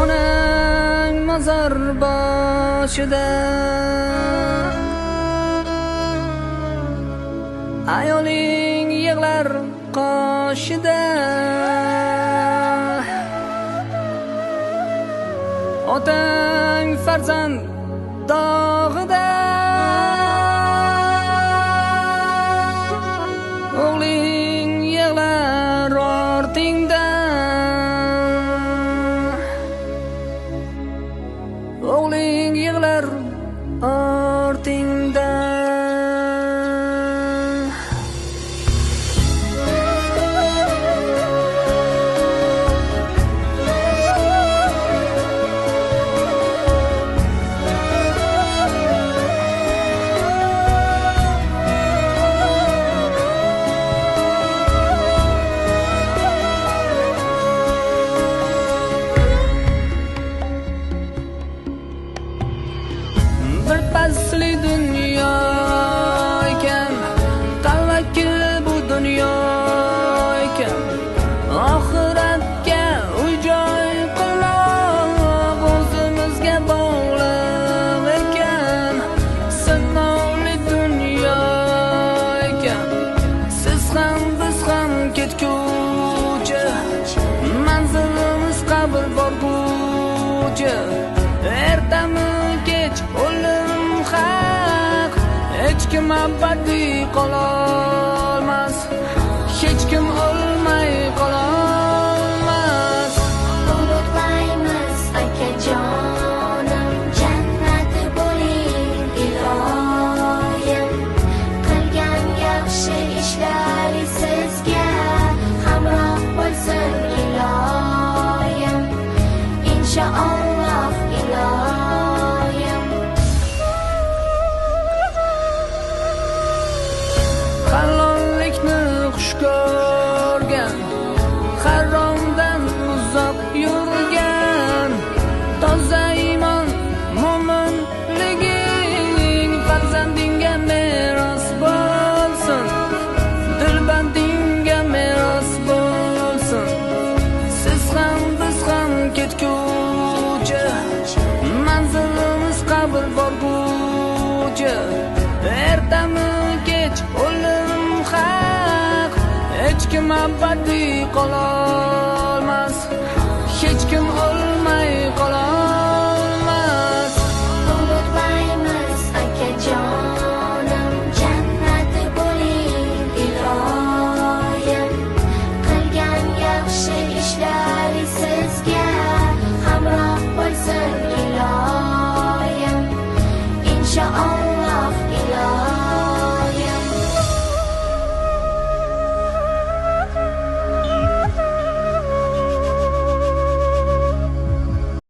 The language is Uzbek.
onang mozor boshida, ayoling yig'lar qoshida, otang farzand dog'ida, o'g'ling yig'lar ortingda, o'g'ling yig'lar ortingda. Bir pasli dunyo ekan, tavakkul bu dunyo ekan, oxiratga uy-joy qilmoq o'zimizga bog'liq ekan. Sinovli dunyo ekan, siz ham biz ham ketguvchi, manzilimiz qabr borguvchi. Ertami kech o'lim haq, hech kim abadiy qololmas, hech kim o'lmay qololmas. Ulug'laymiz akajonim, jannati bo'ling iloyim, qilgan yaxshi ishlaring sizga hamroh bo'lsin iloyim, inshaalloh iloyim. Halollikni xush ko'rgan, haromdan uzoq yurgan, toza iymon mo'minliging farzandingga meros bo'lsin, dilbandingga meros bo'lsin. Siz ham biz ham ketguvchi, manzilimiz qabr borguvchi. Ertami kech o'lim haq, hech kim abadiy qololmas, hech kim o'lmay qololmas. Ulug'laymiz akajonim, jannati bo'ling iloyim, qilgan yaxshi ishlaring sizga hamroh bo'lsin iloyim, inshaalloh